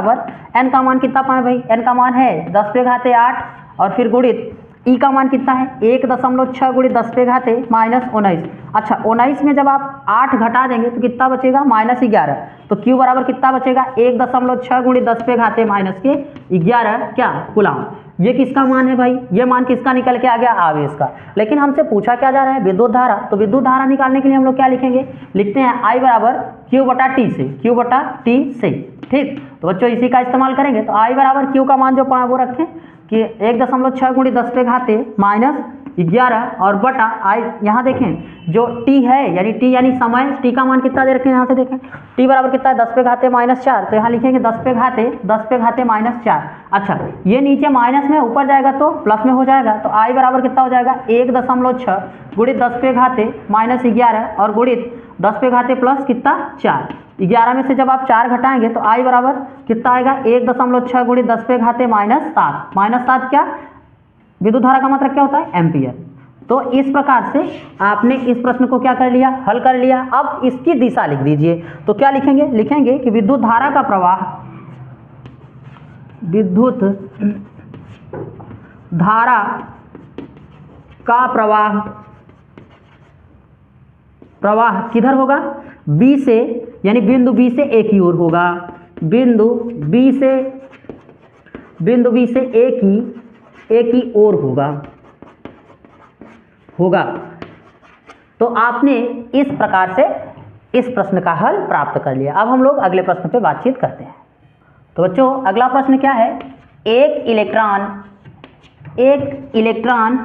बराबर n का मान कितना पाए भाई, n का मान है 10 पे घाते 8 और फिर गुणित ई का मान कितना है 1.6 गुणित 10 पे घाते -19। अच्छा 19 में जब आप 8 घटा देंगे तो कितना बचेगा -11। तो Q बराबर कितना बचेगा 1.6 गुणित 10 पे घाते -11 क्या कूलाम। ये किसका मान है भाई, ये मान किसका निकल के आ गया आवेश का। लेकिन हमसे पूछा क्या जा रहा है विद्युत धारा, तो विद्युत धारा निकालने के लिए हम लोग क्या लिखेंगे, लिखते हैं I बराबर Q बटा T से, Q बटा T से। ठीक, तो बच्चों इसी का इस्तेमाल करेंगे। तो I बराबर Q का मान जो वो रखें कि 1.6 गुणित 10 पे घाते -11 और बटा आई, यहाँ देखें जो t है यानी t यानी समय, t का मान कितना दे रखे हैं यहाँ से देखें, t बराबर कितना है 10 पे घाते -4, तो यहाँ लिखेंगे 10 पे घाते -4। अच्छा ये नीचे माइनस में ऊपर जाएगा तो प्लस में हो जाएगा, तो i बराबर कितना हो जाएगा 1.6 गुणित 10 पे घाते -11 और गुणित 10 पे घाते प्लस कितना 4। 11 में से जब आप 4 घटाएंगे तो i बराबर कितना आएगा 1.6 गुणित 10 पे घाते -7। -7 क्या, विद्युत धारा का मात्रक क्या होता है एम्पियर। तो इस प्रकार से आपने इस प्रश्न को क्या कर लिया, हल कर लिया। अब इसकी दिशा लिख दीजिए। तो क्या लिखेंगे, लिखेंगे कि विद्युत धारा का प्रवाह, विद्युत धारा का प्रवाह किधर होगा, B से यानी बिंदु B से A की ओर होगा, बिंदु B से A की ओर होगा। तो आपने इस प्रकार से इस प्रश्न का हल प्राप्त कर लिया। अब हम लोग अगले प्रश्न पे बातचीत करते हैं। तो बच्चों अगला प्रश्न क्या है, एक इलेक्ट्रॉन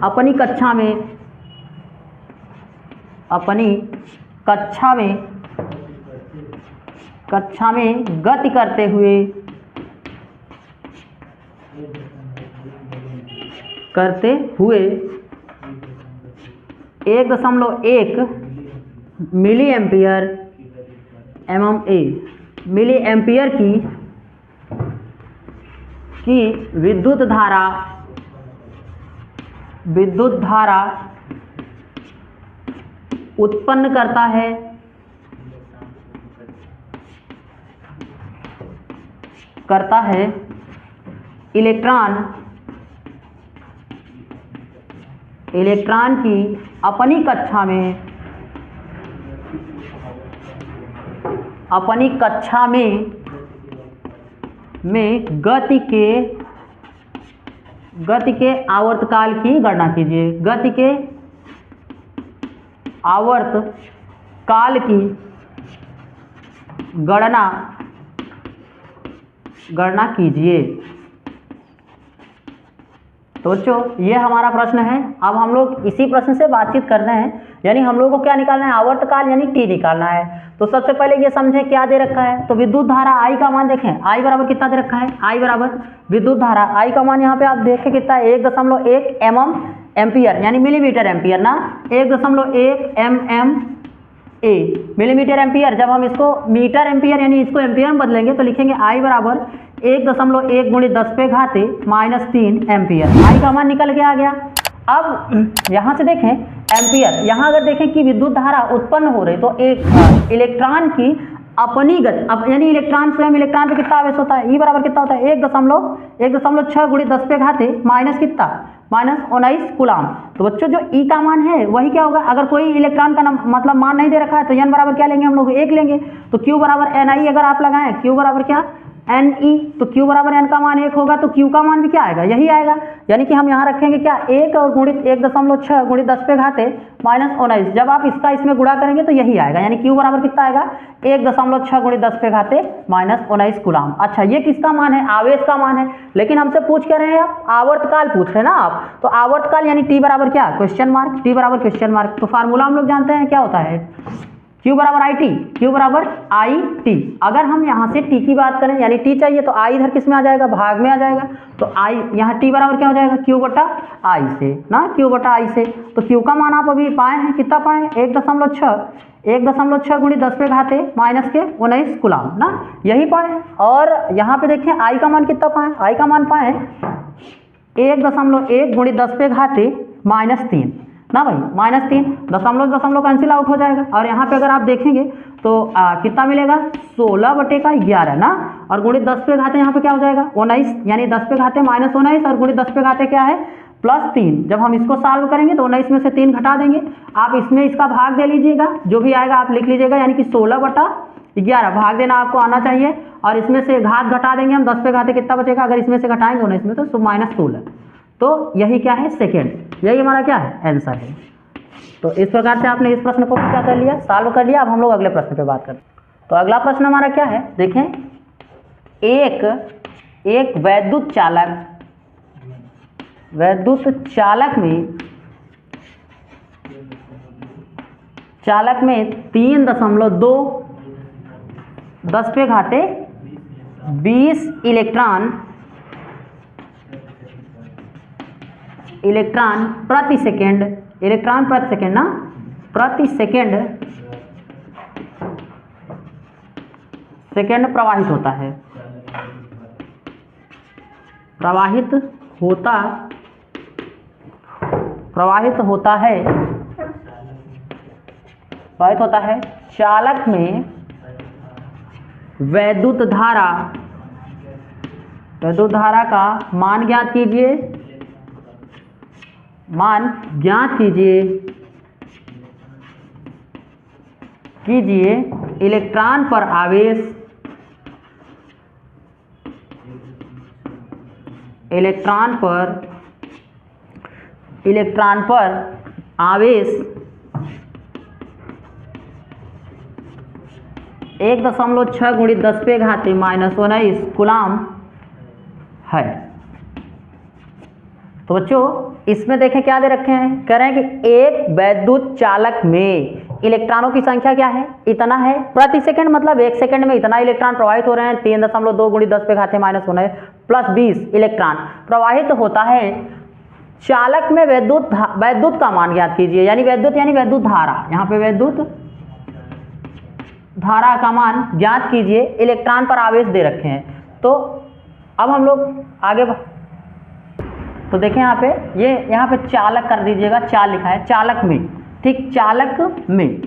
अपनी कक्षा में गति करते हुए 1.1 milli ampere MMA milli ampere की विद्युत धारा उत्पन्न करता है इलेक्ट्रॉन की अपनी कक्षा में गति के आवर्तकाल की गणना कीजिए। गति के आवर्तकाल की गणना कीजिए। तो बच्चों ये हमारा प्रश्न है। अब हम लोग इसी प्रश्न से बातचीत करते हैं, यानी हम लोगों को क्या निकालना है, आवर्तकाल यानी टी निकालना है। तो सबसे पहले ये समझें क्या दे रखा है। तो विद्युत धारा आई का मान देखें, आई बराबर कितना दे रखा है, आई बराबर विद्युत धारा आई का मान यहाँ पे आप देखें कितना है, 1.1 एम्पियर यानी मिलीमीटर एम्पियर ना, 1.1 MMA मिलीमीटर एम्पियर। जब हम इसको मीटर एम्पियर यानी इसको एम्पियर में बदलेंगे तो लिखेंगे आई बराबर 1.1 गुणित 10 पे घाते -3 एम्पियर। आई का मान निकल के आ गया। अब यहाँ से देखें एम्पियर, यहाँ अगर देखें कि विद्युत धारा उत्पन्न हो रही तो एक इलेक्ट्रॉन की अपनी गति यानी इलेक्ट्रॉन स्वयं इलेक्ट्रॉन पे कितना आवेश होता है, ई बराबर कितना होता है 1.6 गुणित 10 पे घाते माइनस कितना -19 कूलाम। तो बच्चों जो ई का मान है वही क्या होगा, अगर कोई इलेक्ट्रॉन का मतलब मान नहीं दे रखा है तो एन बराबर क्या लेंगे हम लोग 1 लेंगे। तो क्यू बराबर NI अगर आप लगाएं, क्यू बराबर क्या NE, तो Q बराबर N का मान 1 होगा तो Q का मान भी क्या आएगा, यही आएगा। यानी कि हम यहाँ रखेंगे क्या 1 और गुणित 1.6 गुणित 10 पे घाते -19। जब आप इसका इसमें गुणा करेंगे तो यही आएगा, यानी Q बराबर कितना आएगा 1.6 गुणित 10 पे घाते -19 कूलाम। अच्छा ये किसका मान है, आवेश का मान है। लेकिन हमसे पूछ क्या रहे हैं आप, आवर्तकाल पूछ रहे हैं ना आप। तो आवर्तकाल यानी T बराबर क्या, क्वेश्चन मार्क, T बराबर क्वेश्चन मार्क। तो फार्मूला हम लोग जानते हैं क्या होता है, Q बराबर IT, Q बराबर IT। अगर हम यहाँ से T की बात करें यानी T चाहिए तो I इधर किस में आ जाएगा, भाग में आ जाएगा। तो I यहाँ T बराबर क्या हो जाएगा Q बटा I से ना, Q बटा I से। तो Q का मान आप अभी पाए हैं, कितना पाए 1.6 गुणित 10 पे घाते -19 कूलाम ना, यही पाए। और यहाँ पे देखें I का मान कितना पाए, I का मान पाए 1.1 गुणित 10 पे घाते -3 ना भाई, -3 दशमलव कैंसिल आउट हो जाएगा। और यहाँ पे अगर आप देखेंगे तो कितना मिलेगा 16/11 ना, और गुणित 10 पे घाते यहाँ पे क्या हो जाएगा 19, यानी 10 पे घाते -19 और गुणित 10 पे घाते क्या है +3। जब हम इसको सॉल्व करेंगे तो 19 में से 3 घटा देंगे, आप इसमें इसका भाग दे लीजिएगा, जो भी आएगा आप लिख लीजिएगा, यानी कि 16/11 भाग देना आपको आना चाहिए। और इसमें से घात घटा देंगे हम, 10 पे घाते कितना बचेगा, अगर इसमें से घटाएंगे 19 में तो -16। तो यही क्या है सेकेंड, यही हमारा क्या है आंसर है। तो इस प्रकार से आपने इस प्रश्न को क्या कर लिया, सॉल्व कर लिया। अब हम लोग अगले प्रश्न पे बात करते हैं। तो अगला प्रश्न हमारा क्या है, देखें एक वैद्युत चालक में 3.2 10 पे घाते 20 इलेक्ट्रॉन प्रति सेकेंड ना, प्रति सेकेंड प्रवाहित होता है, प्रवाहित होता है चालक में वैद्युत धारा का मान ज्ञात कीजिए, इलेक्ट्रॉन पर आवेश 1.6 गुणित 10 पे घाते -19 कूलाम है। तो बच्चों इसमें देखें क्या दे रखे हैं, कह रहे हैं कि एक वैद्युत चालक में इलेक्ट्रॉनों की संख्या क्या है, इतना है प्रति सेकंड, मतलब 1 सेकंड में इतना इलेक्ट्रॉन प्रवाहित हो रहे हैं। 3.2 गुणित 10 पे घाते -19 + 20 इलेक्ट्रॉन प्रवाहित होता है चालक में वैद्युत का मान ज्ञात कीजिए, यानी वैद्युत धारा, यहाँ पे वैद्युत धारा का मान ज्ञात कीजिए, इलेक्ट्रॉन पर आवेश दे रखे हैं। तो अब हम लोग आगे तो देखें यहाँ पे, यहाँ पे चालक कर दीजिएगा, चाल लिखा है, चालक में, ठीक, चालक में।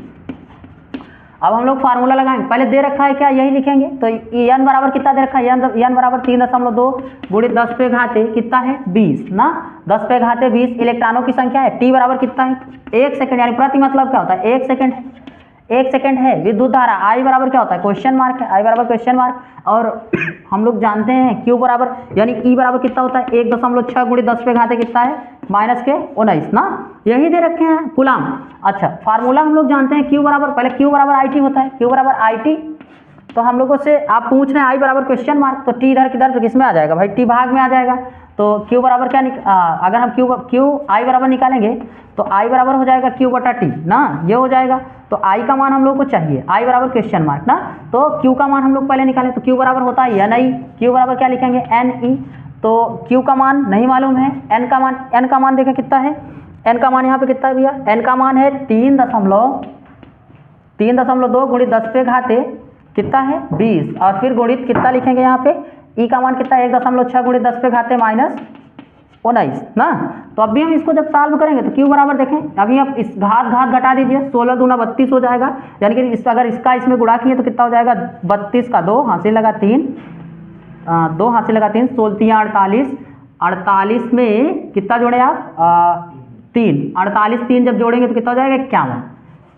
अब हम लोग फार्मूला लगाएंगे, पहले दे रखा है क्या, यही लिखेंगे। तो n बराबर कितना दे रखा है, n बराबर 3.2 गुणित 10 पे घाते कितना है 20 ना, 10 पे घाते 20 इलेक्ट्रॉनों की संख्या है। t बराबर कितना है 1 सेकंड, यानी प्रति मतलब क्या होता है 1 सेकंड, 1 सेकंड है। विद्युत धारा I बराबर क्या होता है, क्वेश्चन मार्क है, I बराबर क्वेश्चन मार्क। और हम लोग जानते हैं Q बराबर यानी E बराबर कितना होता है 1.6 गुणित 10 पे घाते कितना है -19 ना, यही दे रखे हैं कूलाम। अच्छा, फार्मूला हम लोग जानते हैं Q बराबर, पहले Q बराबर IT होता है, Q बराबर IT। तो हम लोगों से आप पूछ रहे हैं I बराबर क्वेश्चन मार्क, तो T इधर किधर तो किस में आ जाएगा भाई, T भाग में आ जाएगा। तो Q बराबर क्या अगर हम Q I बराबर निकालेंगे तो I बराबर हो जाएगा Q बटा T ना, ये हो जाएगा। तो I का मान हम लोग को चाहिए, I बराबर क्वेश्चन मार्क ना, तो Q का मान हम लोग पहले निकालें। तो Q बराबर होता है NI, Q बराबर क्या लिखेंगे NE। तो Q का मान नहीं मालूम है, N का मान देखें कितना है, N का मान यहाँ पे कितना है भैया, N का मान है 3.2 गुणित 10 पे घाते कितना है 20, और फिर गुणित कितना लिखेंगे यहाँ पे, E का मान कितना है 1.6 गुणित 10 पे घाते -19 ना। तो अभी हम इसको जब सॉल्व करेंगे तो Q बराबर देखें, अभी आप इस घात घटा दीजिए, 16 दूना 32 हो जाएगा, यानी कि अगर इसका इसमें गुणा किए तो कितना हो जाएगा 32 का 2 हासिल लगा 3, 2 हासिल लगा 3, 16 48, 48 में कितना जोड़े आप 3, 48 3 जब जोड़ेंगे तो कितना हो जाएगा 51।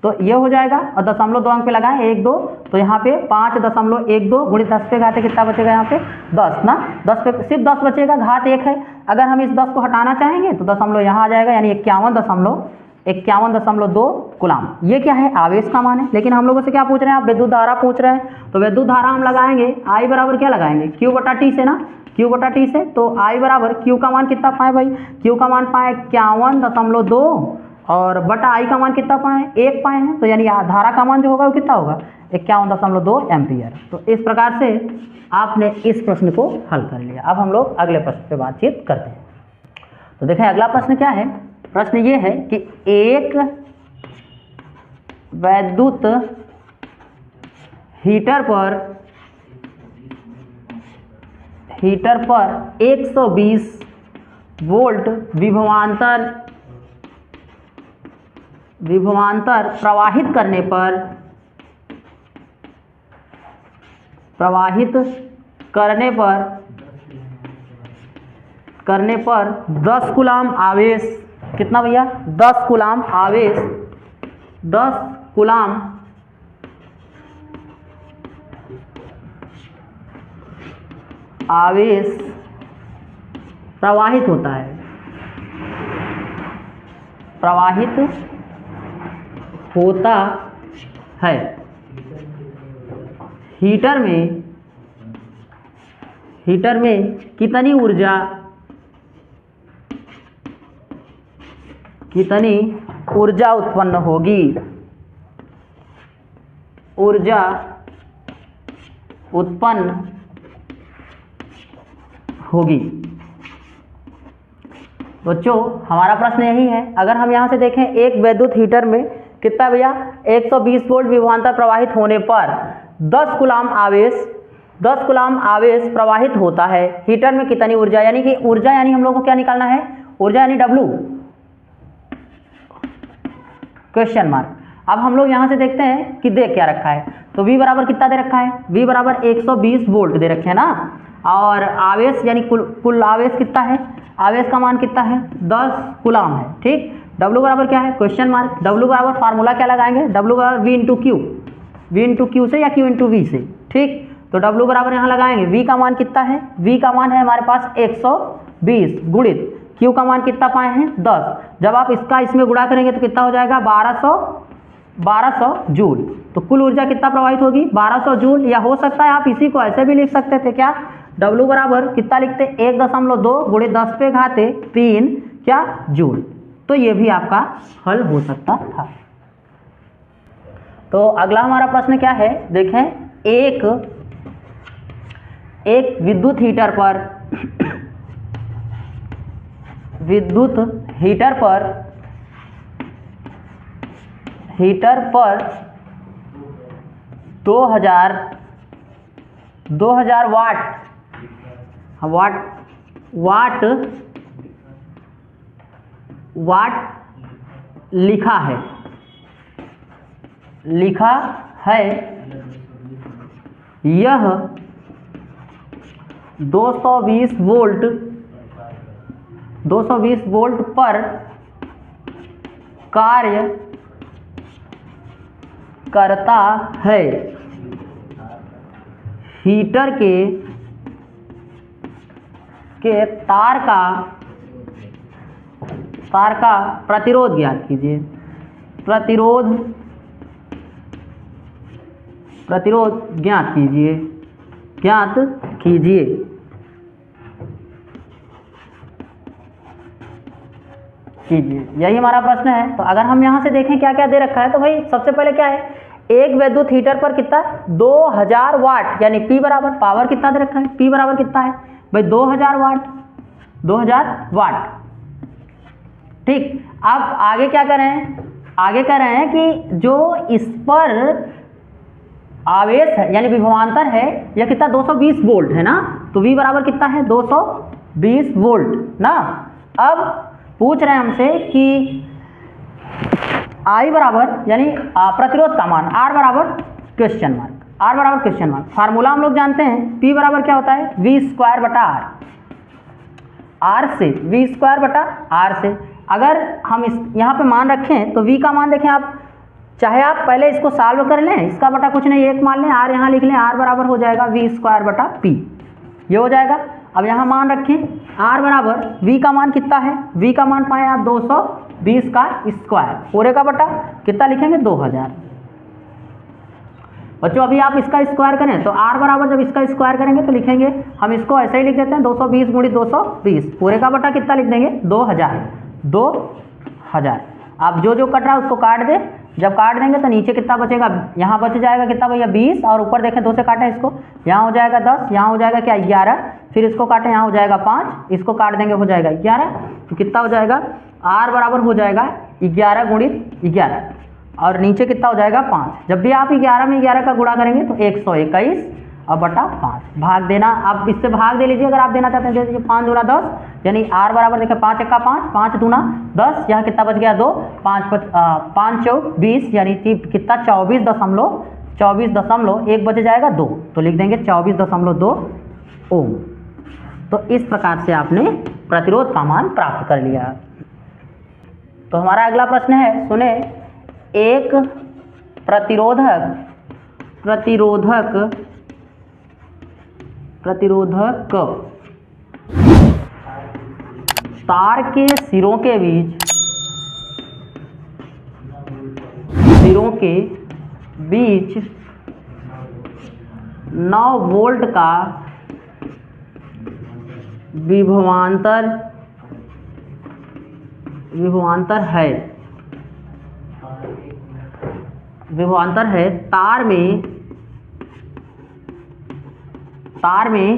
तो ये हो जाएगा, और 0.2 अंक पे लगाएं 1 2, तो यहाँ पे 5.12 गुणित 10 पे घाते कितना बचेगा यहाँ पे 10 ना, 10 पे सिर्फ 10 बचेगा, घात 1 है। अगर हम इस 10 को हटाना चाहेंगे तो दशमलव यहाँ आ जाएगा, यानी 51.2 कूलाम। ये क्या है, आवेश का मान है। लेकिन हम लोगों से क्या पूछ रहे हैं, आप विद्युत धारा पूछ रहे हैं, तो विद्युत धारा हम लगाएंगे I बराबर क्या लगाएंगे Q बटा T से ना, Q बटा T से। तो I बराबर Q का मान कितना पाए भाई, Q का मान पाए 51.2 और बटा I का मान कितना पाए 1 पाए हैं, तो यानी धारा का मान जो होगा वो कितना होगा 51.2 एम्पियर। तो इस प्रकार से आपने इस प्रश्न को हल कर लिया। अब हम लोग अगले प्रश्न पे बातचीत करते हैं। तो देखें अगला प्रश्न क्या है, प्रश्न ये है कि एक वैद्युत हीटर पर 120 वोल्ट विभवांतर प्रवाहित करने पर 10 कूलाम आवेश, कितना भैया 10 कूलाम आवेश प्रवाहित होता है हीटर में कितनी ऊर्जा उत्पन्न होगी। बच्चों हमारा प्रश्न यही है, अगर हम यहाँ से देखें एक वैद्युत हीटर में कितना भैया 120 वोल्ट विभवांतर प्रवाहित होने पर 10 कूलाम आवेश प्रवाहित होता है, हीटर में कितनी ऊर्जा, यानी कि ऊर्जा यानी हम लोग को क्या निकालना है, ऊर्जा यानी W क्वेश्चन मार्क। अब हम लोग यहाँ से देखते हैं कि दे क्या रखा है, तो V बराबर कितना दे रखा है, V बराबर 120 वोल्ट दे रखे हैं ना, और आवेश यानी कुल आवेश कितना है, आवेश का मान कितना है 10 कूलाम है, ठीक। W बराबर क्या है क्वेश्चन मार्क, W बराबर फार्मूला क्या लगाएंगे, W बराबर V इंटू Q से या Q इंटू V से, ठीक। तो W बराबर यहाँ लगाएंगे, V का मान कितना है, V का मान है हमारे पास 120 गुणित Q का मान कितना पाए हैं 10, जब आप इसका इसमें गुणा करेंगे तो कितना हो जाएगा 1200 जूल। तो कुल ऊर्जा कितना प्रवाहित होगी 1200 जूल, या हो सकता है आप इसी को ऐसे भी लिख सकते थे क्या, W बराबर कितना लिखते 1.2 गुणित 10 पे घाते 3 क्या जूल। तो ये भी आपका हल हो सकता था। तो अगला हमारा प्रश्न क्या है, देखें एक विद्युत हीटर पर विद्युत हीटर पर 2000 वाट लिखा है। यह 220 वोल्ट पर कार्य करता है। हीटर के तार का प्रतिरोध ज्ञात कीजिए। प्रतिरोध ज्ञात कीजिए। यही हमारा प्रश्न है। तो अगर हम यहाँ से देखें क्या क्या दे रखा है, तो भाई सबसे पहले क्या है, एक विद्युत हीटर पर कितना 2000 वाट, यानी P बराबर पावर कितना दे रखा है, P बराबर कितना है भाई 2000 वाट। ठीक, अब आगे क्या कर रहे हैं, आगे कह रहे हैं कि जो इस पर आवेश है यानी विभवांतर है, यह कितना 220 वोल्ट है ना, तो V बराबर कितना है 220 वोल्ट ना। अब पूछ रहे हैं हमसे कि I बराबर यानी प्रतिरोध का मान R बराबर क्वेश्चन मार्क। फार्मूला हम लोग जानते हैं, P बराबर क्या होता है V² बटा R से, V² बटा R से। अगर हम इस यहाँ पे मान रखें तो V का मान देखें आप, चाहे आप पहले इसको सॉल्व कर लें, इसका बटा कुछ नहीं एक मान लें, R यहाँ लिख लें, R बराबर हो जाएगा V² बटा P, ये हो जाएगा। अब यहाँ मान रखें R बराबर V का मान कितना है, V का मान पाए आप 220 का स्क्वायर, पूरे का बटा कितना लिखेंगे 2000। बच्चों अभी आप इसका स्क्वायर करें तो R बराबर जब इसका स्क्वायर करेंगे तो लिखेंगे, हम इसको ऐसे ही लिख देते हैं 220 गुणित 220, पूरे का बटा कितना लिख देंगे 2000। आप जो कट रहा है उसको काट दे, जब काट देंगे तो नीचे कितना बचेगा, यहाँ बच जाएगा कितना भैया 20, और ऊपर देखें 2 से काटें इसको, यहाँ हो जाएगा 10, यहाँ हो जाएगा क्या 11, फिर इसको काटें यहाँ हो जाएगा 5, इसको काट देंगे हो जाएगा 11, तो कितना हो जाएगा R बराबर हो जाएगा 11 गुणित 11, और नीचे कितना हो जाएगा 5। जब भी आप 11 में 11 का गुणा करेंगे तो 121 और बटा 5, भाग देना, आप इससे भाग दे लीजिए अगर आप देना चाहते हैं। जैसे 5 दूना 10, यानी R बराबर देखिए 5 1 5, 5 दूना 10, यहाँ कितना बच गया 2, 5 चौक 20, यानी कितना 24.1 बच जाएगा 2, तो लिख देंगे 24.2 ओम। तो इस प्रकार से आपने प्रतिरोध का मान प्राप्त कर लिया। तो हमारा अगला प्रश्न है, सुने, एक प्रतिरोधक तार के सिरों के बीच 9 वोल्ट का विभवांतर है। तार में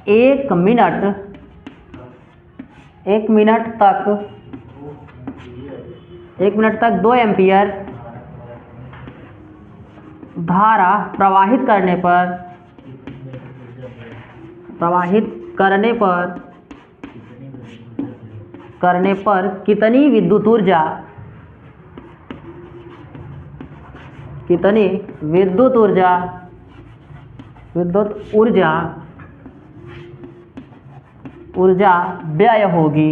1 मिनट तक 2 एम्पीयर धारा प्रवाहित करने पर कितनी विद्युत ऊर्जा व्यय होगी,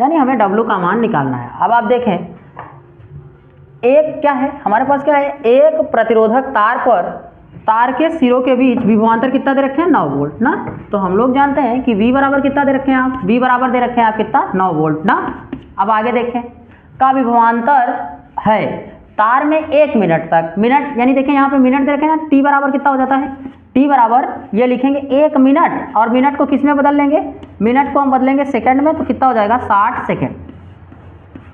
यानी हमें W का मान निकालना है। अब आप देखें, एक क्या है हमारे पास, क्या है, एक प्रतिरोधक तार के सिरों के बीच विभवांतर कितना दे रखे हैं 9 वोल्ट ना। तो हम लोग जानते हैं कि V बराबर कितना दे रखे हैं आप, V बराबर दे रखे हैं आप कितना 9 वोल्ट ना। अब आगे देखें, का विभवांतर है तार में 1 मिनट तक, मिनट यानी देखें यहाँ पे मिनट दे रखे हैं ना, T बराबर कितना हो जाता है, T बराबर ये लिखेंगे 1 मिनट, और मिनट को किस में बदल लेंगे, मिनट को हम बदलेंगे सेकंड में, तो कितना हो जाएगा 60 सेकंड,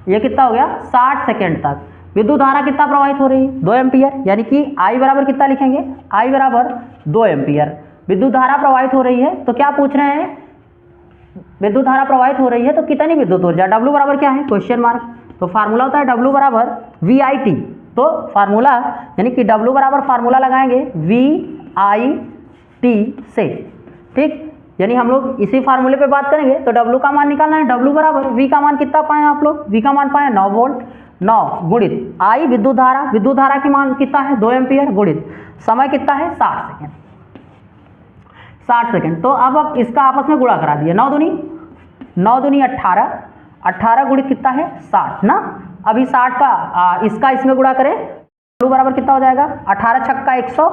ये कितना हो गया 60 सेकंड तक। विद्युत धारा कितना प्रवाहित हो रही है, 2 एम्पियर, यानी कि I बराबर कितना लिखेंगे, I बराबर 2 एम्पियर विद्युत धारा प्रवाहित हो रही है। तो क्या पूछ रहे हैं, विद्युत धारा प्रवाहित हो रही है तो कितनी विद्युत ऊर्जा, W बराबर क्या है, क्वेश्चन मार्क। तो फार्मूला होता है W बराबर VIT। तो फार्मूला यानी कि W बराबर फार्मूला लगाएंगे VIT से, ठीक, यानी हम लोग इसी फार्मूले पे बात करेंगे। तो W का मान निकालना है, W बराबर V का मान कितना पाए आप लोग, V का मान पाए 9 वोल्ट, 9 गुणित I विद्युत धारा की मान कितना है 2 एम्पियर गुणित समय कितना है 60 सेकेंड, 60 सेकेंड। तो अब इसका आपस में गुणा करा दिया, 9 दूनी 18, 18 गुणित कितना है 60 ना। अभी 60 का इसका इसमें गुणा करें, W बराबर कितना हो जाएगा, 18 छक्का 100,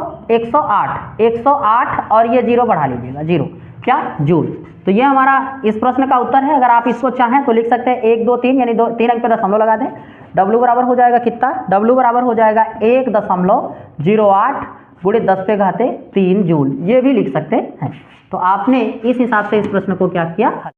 108 और ये 0 बढ़ा लीजिएगा, 0 क्या, जूल। तो ये हमारा इस प्रश्न का उत्तर है। अगर आप इसको चाहें तो लिख सकते हैं 1 2 3, यानी 3 अंक पे दशमलव लगा दें। W बराबर हो जाएगा कितना, W बराबर हो जाएगा 1.08 गुणित 10 पे घाते 3 जूल, ये भी लिख सकते हैं। तो आपने इस हिसाब से इस प्रश्न को क्या किया।